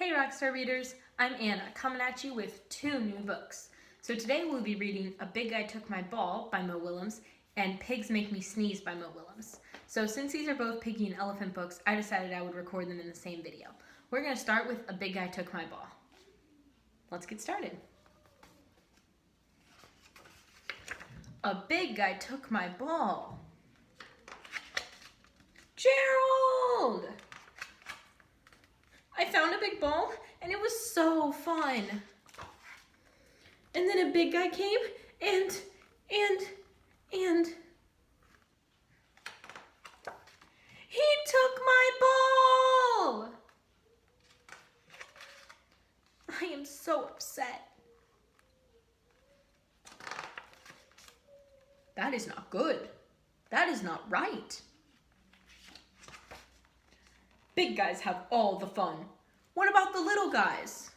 Hey Rockstar readers, I'm Anna, coming at you with 2 new books. So today we'll be reading A Big Guy Took My Ball by Mo Willems and Pigs Make Me Sneeze by Mo Willems. So since these are both Piggie and Elephant books, I decided I would record them in the same video. We're going to start with A Big Guy Took My Ball. Let's get started. A big guy took my ball. Gerald! I found a big ball and it was so fun. And then a big guy came and he took my ball. I am so upset. That is not good. That is not right. Big guys have all the fun. What about the little guys?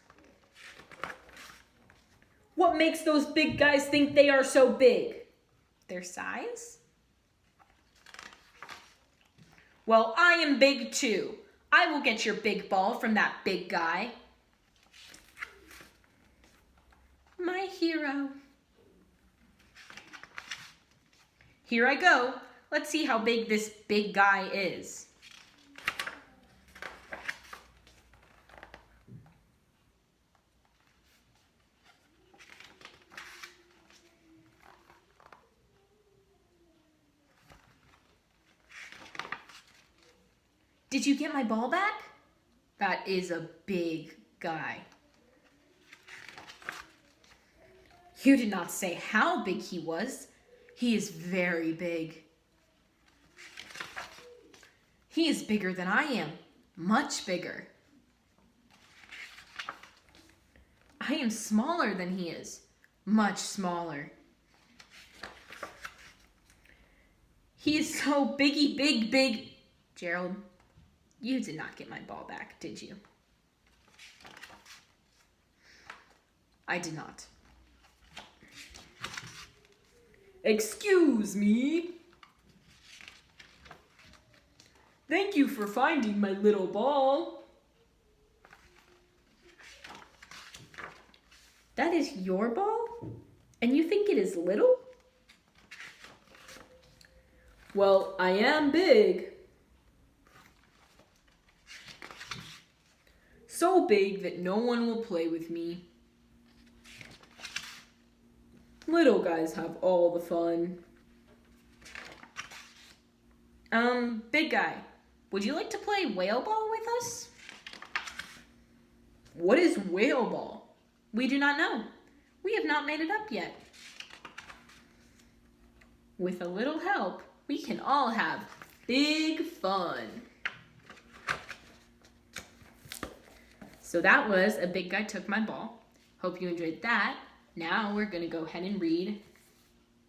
What makes those big guys think they are so big? Their size? Well, I am big too. I will get your big ball from that big guy. My hero. Here I go. Let's see how big this big guy is. Did you get my ball back? That is a big guy. You did not say how big he was. He is very big. He is bigger than I am, much bigger. I am smaller than he is, much smaller. He is so biggy, big. Gerald, you did not get my ball back, did you? I did not. Excuse me. Thank you for finding my little ball. That is your ball? And you think it is little? Well, I am big. So big that no one will play with me. Little guys have all the fun. Big guy, would you like to play whale ball with us? What is whale ball? We do not know. We have not made it up yet. With a little help, we can all have big fun. So that was A Big Guy Took My Ball. Hope you enjoyed that. Now we're going to go ahead and read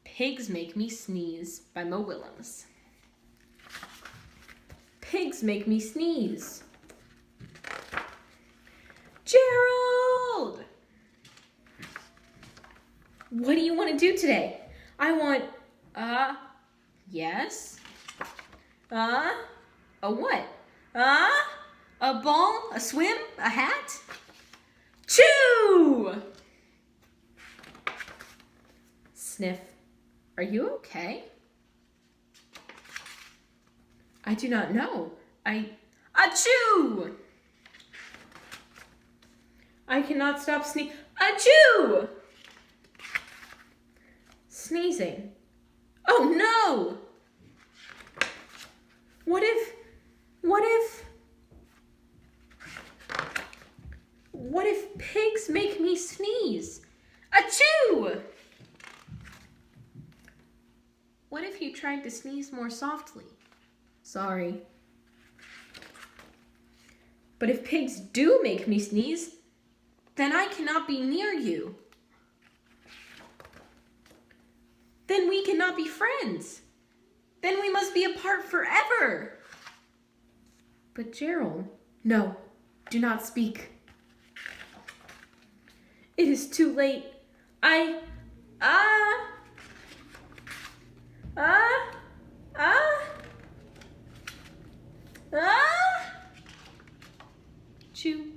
Pigs Make Me Sneeze by Mo Willems. Pigs make me sneeze. Gerald! What do you want to do today? I want, yes. A what? A ball, a swim, a hat? Chew! Sniff. Are you okay? I do not know. Achoo! I cannot stop Achoo! Sneezing. Oh no! What if pigs make me sneeze? Achoo! What if you tried to sneeze more softly? Sorry. But if pigs do make me sneeze, then I cannot be near you. Then we cannot be friends. Then we must be apart forever. But Gerald, no, do not speak. It is too late. Chew.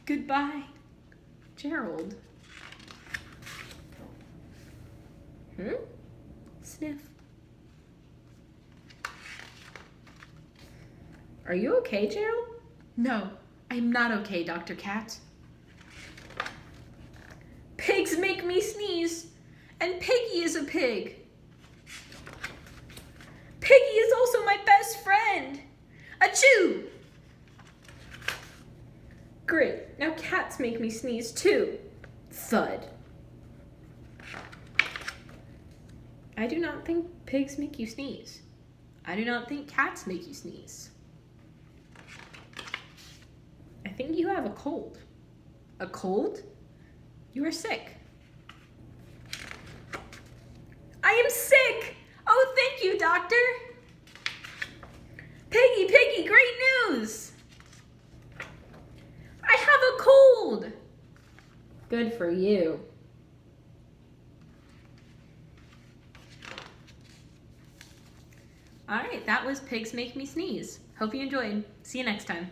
Goodbye, Gerald. Sniff. Are you okay, Gerald? No, I'm not okay, Dr. Cat. Pigs make me sneeze, and Piggie is a pig. Piggie is also my best friend. Achoo! Great, now cats make me sneeze too. Thud. I do not think pigs make you sneeze. I do not think cats make you sneeze. I think you have a cold. A cold? You are sick. I am sick! Oh, thank you, doctor! Piggie, great news! I have a cold! Good for you. All right, that was Pigs Make Me Sneeze. Hope you enjoyed. See you next time.